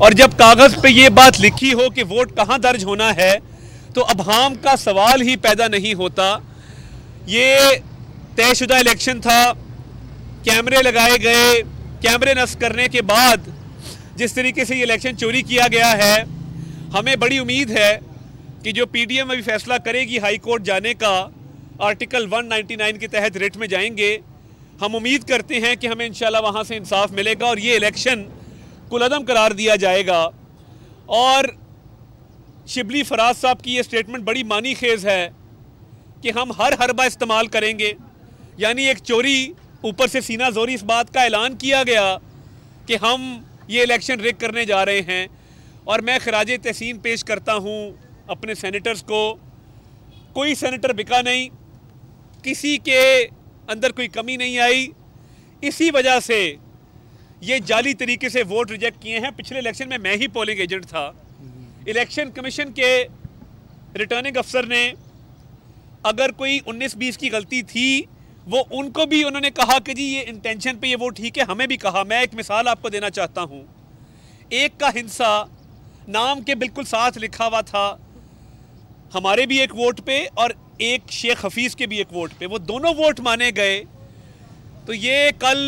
और जब कागज़ पे ये बात लिखी हो कि वोट कहाँ दर्ज होना है तो अबहाम का सवाल ही पैदा नहीं होता। ये तयशुदा इलेक्शन था, कैमरे लगाए गए, कैमरे नस्ब करने के बाद जिस तरीके से ये इलेक्शन चोरी किया गया है, हमें बड़ी उम्मीद है कि जो पीडीएम अभी फैसला करेगी हाई कोर्ट जाने का, आर्टिकल 199 के तहत रिट में जाएंगे, हम उम्मीद करते हैं कि हमें इंशाल्लाह वहाँ से इंसाफ मिलेगा और ये इलेक्शन कुलअदम करार दिया जाएगा। और शिबली फराज साहब की ये स्टेटमेंट बड़ी मानी खेज़ है कि हम हर हरबा इस्तेमाल करेंगे, यानी एक चोरी ऊपर से सीना जोरी इस बात का ऐलान किया गया कि हम ये इलेक्शन रिग करने जा रहे हैं। और मैं खराज तहसीन पेश करता हूँ अपने सेनेटर्स को। कोई सेनेटर बिका नहीं, किसी के अंदर कोई कमी नहीं आई, इसी वजह से ये जाली तरीके से वोट रिजेक्ट किए हैं। पिछले इलेक्शन में मैं ही पोलिंग एजेंट था। इलेक्शन कमीशन के रिटर्निंग अफसर ने अगर कोई 19-20 की गलती थी वो उनको भी उन्होंने कहा कि जी ये इंटेंशन पे ये वोट ठीक है, हमें भी कहा। मैं एक मिसाल आपको देना चाहता हूँ। एक का हिंसा नाम के बिल्कुल साथ लिखा हुआ था, हमारे भी एक वोट पे और एक शेख हफीज़ के भी एक वोट पे, वो दोनों वोट माने गए। तो ये कल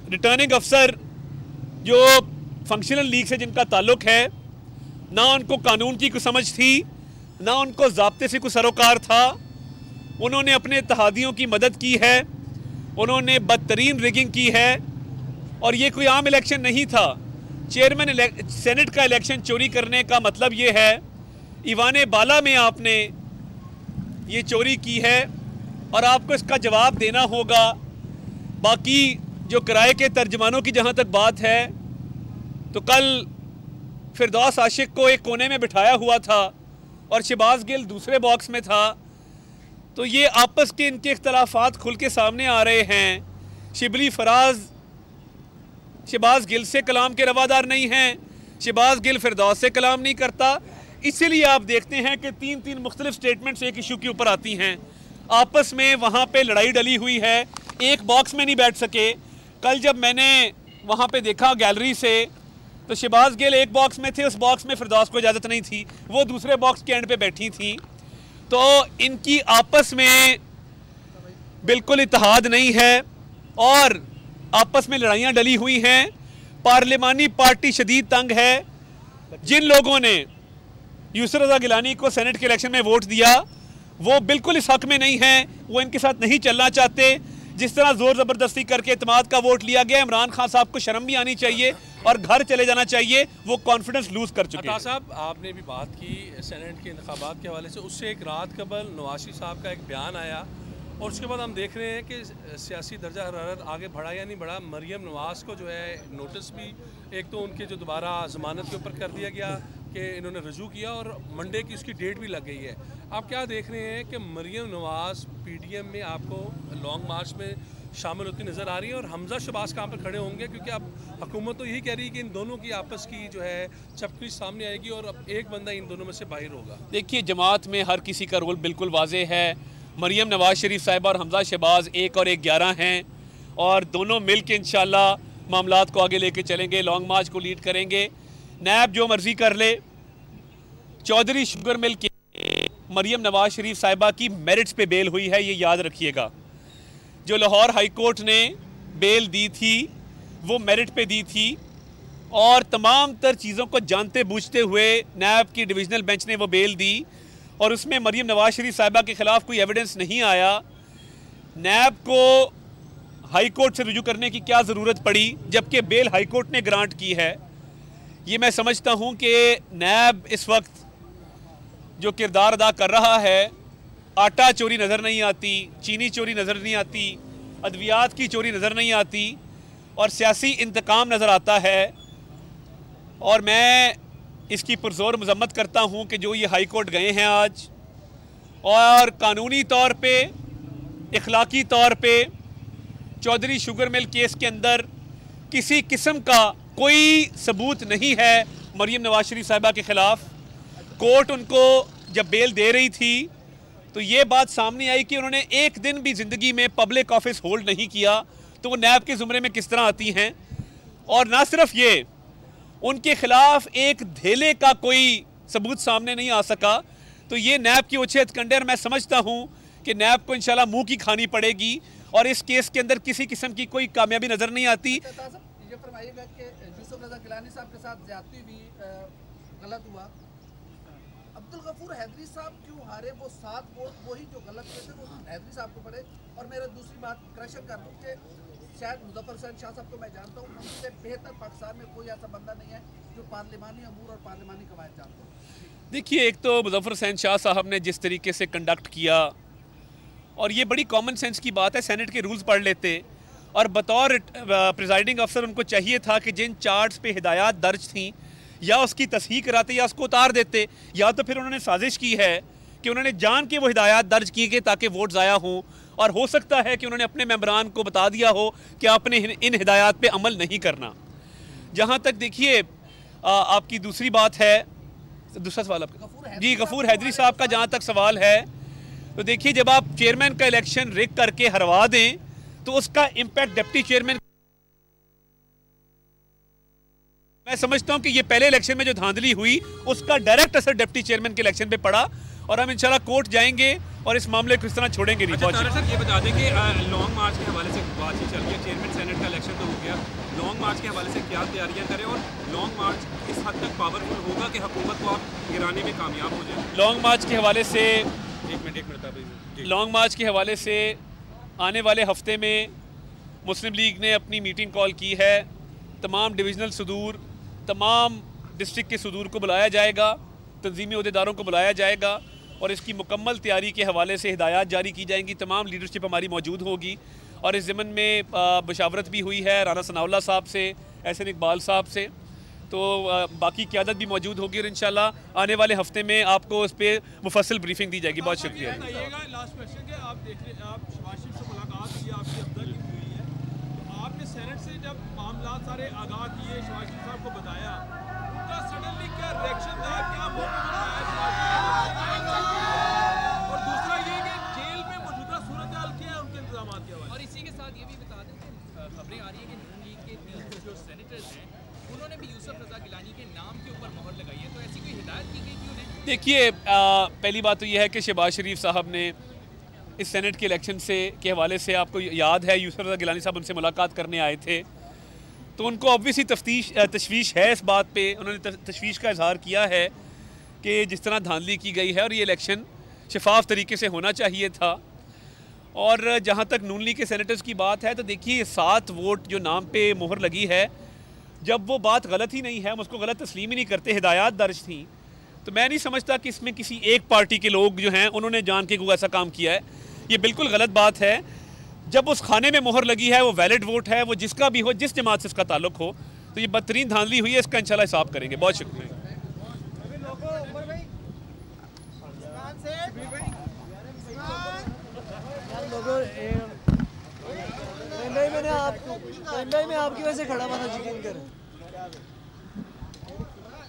रिटर्निंग अफसर जो फंक्शनल लीग से जिनका ताल्लुक़ है, ना उनको कानून की कुछ समझ थी, ना उनको ज़ाब्ते से कुछ सरोकार था, उन्होंने अपने इत्तेहादियों की मदद की है, उन्होंने बदतरीन रिगिंग की है। और ये कोई आम इलेक्शन नहीं था। चेयरमैन सेनेट का इलेक्शन चोरी करने का मतलब ये है ईवान बाला में आपने ये चोरी की है और आपको इसका जवाब देना होगा। बाकी जो किराए के तर्जमानों की जहाँ तक बात है, तो कल फिरदौस आशिक को एक कोने में बिठाया हुआ था और शहबाज गिल दूसरे बॉक्स में था। तो ये आपस के इनके इख्तलाफात खुल के सामने आ रहे हैं। शिबली फराज शहबाज गिल से कलाम के रवादार नहीं हैं, शहबाज गिल फिरदौस से कलाम नहीं करता। इसीलिए आप देखते हैं कि 3 मुख्तलिफ स्टेटमेंट्स एक इशू के ऊपर आती हैं। आपस में वहाँ पे लड़ाई डली हुई है, एक बॉक्स में नहीं बैठ सके। कल जब मैंने वहाँ पे देखा गैलरी से, तो शहबाज गिल एक बॉक्स में थे, उस बॉक्स में फिरदौस को इजाज़त नहीं थी, वो दूसरे बॉक्स के एंड पे बैठी थी। तो इनकी आपस में बिल्कुल इत्तेहाद नहीं है और आपस में लड़ाइयाँ डली हुई हैं। पार्लिमानी पार्टी शदीद तंग है। जिन लोगों ने यूसुफ रज़ा गिलानी को सेनेट के इलेक्शन में वोट दिया वो बिल्कुल इस हक में नहीं हैं, वो इनके साथ नहीं चलना चाहते। जिस तरह ज़ोर ज़बरदस्ती करके इत्तेमाद का वोट लिया गया, इमरान खान साहब को शर्म भी आनी चाहिए और घर चले जाना चाहिए, वो कॉन्फिडेंस लूज कर चुके हैं। साहब, आपने भी बात की सेनेट के इंतखाबात के हवाले से, उससे एक रात कबल नवाज साहब का एक बयान आया और उसके बाद हम देख रहे हैं कि सियासी दर्जा हरारत आगे बढ़ा या नहीं बढ़ा। मरियम नवाज़ को जो है नोटिस भी एक तो उनके जो दोबारा ज़मानत के ऊपर कर दिया गया कि इन्होंने रजू किया और मंडे की उसकी डेट भी लग गई है। आप क्या देख रहे हैं कि मरियम नवाज़ पीडीएम में आपको लॉन्ग मार्च में शामिल होती नज़र आ रही है और हमजा शहबाज कहाँ पर खड़े होंगे? क्योंकि अब हुकूमत तो यही कह रही है कि इन दोनों की आपस की जो है चपकी सामने आएगी और अब एक बंदा इन दोनों में से बाहर होगा। देखिए, जमात में हर किसी का रोल बिल्कुल वाज़े है। मरियम नवाज़ शरीफ साहिबा और हमजा शहबाज 1 और 1 11 हैं और दोनों मिल के इंशाल्लाह मामलात को आगे लेके चलेंगे, लॉन्ग मार्च को लीड करेंगे। नैब जो मर्जी कर ले, चौधरी शुगर मिल के मरियम नवाज़ शरीफ साहिबा की मेरिट्स पे बेल हुई है, ये याद रखिएगा। जो लाहौर हाई कोर्ट ने बेल दी थी वो मेरिट पे दी थी और तमाम तर चीज़ों को जानते बूझते हुए नैब की डिविजनल बेंच ने वो बेल दी और उसमें मरियम नवाज़ शरीफ साहिबा के ख़िलाफ़ कोई एविडेंस नहीं आया। नैब को हाई कोर्ट से रुजू करने की क्या ज़रूरत पड़ी जबकि बेल हाई कोर्ट ने ग्रांट की है? ये मैं समझता हूँ कि नैब इस वक्त जो किरदार अदा कर रहा है, आटा चोरी नज़र नहीं आती, चीनी चोरी नज़र नहीं आती, अद्वियात की चोरी नज़र नहीं आती और सियासी इंतकाम नज़र आता है। और मैं इसकी पुरजोर मजम्मत करता हूँ कि जो ये हाई कोर्ट गए हैं आज और कानूनी तौर पे, इखलाकी तौर पे चौधरी शुगर मिल केस के अंदर किसी किस्म का कोई सबूत नहीं है मरियम नवाज़ शरीफ साहिबा के ख़िलाफ़। कोर्ट उनको जब बेल दे रही थी तो ये बात सामने आई कि उन्होंने एक दिन भी ज़िंदगी में पब्लिक ऑफिस होल्ड नहीं किया, तो वो नैब के ज़ुमरे में किस तरह आती हैं। और ना सिर्फ ये, उनके खिलाफ एक धेले का कोई सबूत सामने नहीं आ सका। तो ये नैब की उचित कंडेर, मैं समझता हूँ कि नैब को इंशाल्लाह मुंह की खानी पड़ेगी और इस केस के अंदर किसी किस्म की कोई कामयाबी नजर नहीं आती। ये फरमाइएगा कि यूसुफ रजा गिलानी साहब के साथ ज्यादती भी गलत हुआ, अब्दुल गफूर हैदरी साहब क्यों हारे? वो 7 वोट वही जो गलत हुए थे वो हैदरी साहब को पड़े। और मेरा दूसरी बात क्रैशन कर दूँ कि शायद मुजफ्फर हुसैन शाह साहब को मैं जानता हूँ, उनसे बेहतर पाकिस्तान में कोई ऐसा बंदा नहीं है जो पार्लिमानी अमूर और पार्लिमानी कवायद जानता हो। देखिए, एक तो मुजफ्फर हुसैन शाह साहब ने जिस तरीके से कंडक्ट किया, और ये बड़ी कॉमन सेंस की बात है, सेनेट के रूल्स पढ़ लेते और बतौर प्रिजाइडिंग अफसर उनको चाहिए था कि जिन चार्ट्स पे हिदायत दर्ज थी या उसकी तस्हीह कराते या उसको उतार देते, या तो फिर उन्होंने साजिश की है कि उन्होंने जान के वो हिदायत दर्ज की गई ताकि वोट ज़ाया हों, और हो सकता है कि उन्होंने अपने मेंबरान को बता दिया हो कि आपने इन हिदायत पे अमल नहीं करना। जहाँ तक देखिए आपकी दूसरी बात है, दूसरा सवाल आपका जी गफूर हैदरी साहब का जहाँ तक सवाल है, तो देखिए जब आप चेयरमैन का इलेक्शन रिग करके हरवा दें तो उसका इम्पैक्ट डिप्टी चेयरमैन, मैं समझता हूं कि ये पहले इलेक्शन में जो धांधली हुई उसका डायरेक्ट असर डिप्टी चेयरमैन के इलेक्शन पे पड़ा, और हम इंशाल्लाह कोर्ट जाएंगे और इस मामले को इस तरह छोड़ेंगे नहीं। अच्छा सर, ये बता दें कि लॉन्ग मार्च के हवाले से बातचीत चल रही है, चेयरमैन सेनेट का इलेक्शन तो हो गया, लॉन्ग मार्च के हवाले से क्या तैयारियां करें और लॉन्ग मार्च किस हद तक पावरफुल होगा कि हुकूमत को आप गिराने में कामयाब हो जाए? लॉन्ग मार्च के हवाले से एक मिनट लॉन्ग मार्च के हवाले से आने वाले हफ्ते में मुस्लिम लीग ने अपनी मीटिंग कॉल की है। तमाम डिविजनल सदूर, तमाम डिस्ट्रिक्ट के सदूर को बुलाया जाएगा, तंजीमी अहदेदारों को बुलाया जाएगा और इसकी मुकम्मल तैयारी के हवाले से हिदायत जारी की जाएंगी। तमाम लीडरशिप हमारी मौजूद होगी और इस ज़मन में बशावरत भी हुई है राना सनाउल्लाह साहब से, एहसन इकबाल साहब से, तो बाकी क़यादत भी मौजूद होगी और इंशाल्लाह आने वाले हफ्ते में आपको इस पर मुफस्सल ब्रीफिंग दी जाएगी। बहुत शुक्रिया। लास्ट क्वेश्चन कि आप देख रहे, आप शहबाज शरीफ से मुलाकात हुई है, आपकी अब्दुल की हुई है, तो आपने सेनेट से जब मामला सारे आगाह किए, शहबाज शरीफ साहब को बताया, उनका सडनली क्या रिएक्शन था, क्या मौका आया? और दूसरा ये कि जेल में मौजूदा सूरत हाल क्या है उनके इंतजाम के हवाले? और इसी के साथ ये भी बता दें कि खबरें आ रही है कि नून लीग के 3 जो सेनेटर्स हैं उन्होंने भी यूसुफ रजा गिलानी के नाम के ऊपर मोहर लगाई है, तो ऐसी कोई हिदायत की गई थी उन्हें? देखिए, पहली बात तो यह है कि शहबाज शरीफ साहब ने इस सेनेट के इलेक्शन से के हवाले से, आपको याद है यूसुफ रजा गिलानी साहब उनसे मुलाकात करने आए थे, तो उनको ऑब्वियसली तशवीश है इस बात पे, उन्होंने तशवीश का इजहार किया है कि जिस तरह धांधली की गई है और ये इलेक्शन शफाफ तरीके से होना चाहिए था। और जहाँ तक नून लीग के सेनेटर्स की बात है, तो देखिए 7 वोट जो नाम पे मोहर लगी है, जब वो बात गलत ही नहीं है, हम उसको गलत तस्लीम ही नहीं करते, हिदायत दर्ज थी, तो मैं नहीं समझता कि इसमें किसी एक पार्टी के लोग जो हैं उन्होंने जान के कोई ऐसा काम किया है। ये बिल्कुल गलत बात है। जब उस खाने में मोहर लगी है वो वैलिड वोट है, वो जिसका भी हो, जिस जमात से इसका ताल्लुक हो, तो ये बदतरीन धांधली हुई है, इसका इंशाल्लाह हिसाब करेंगे। बहुत शुक्रिया। मैं आपकी वजह से खड़ा हुआ था, यकीन कर।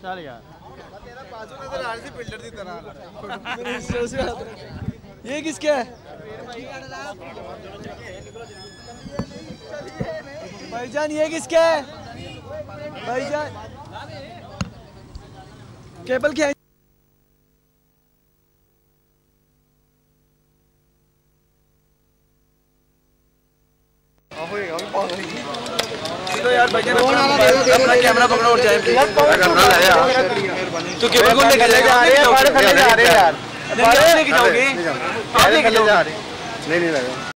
चल यार ये किसका है भाईजान? ये किसका है भाईजान? केबल क्या है? यार अपना कैमरा पकड़ो और जाए तो केबल को लेकर जा रहे हैं यार, नहीं लेके जाओगे, आप लेके जा रहे हैं, नहीं लगा।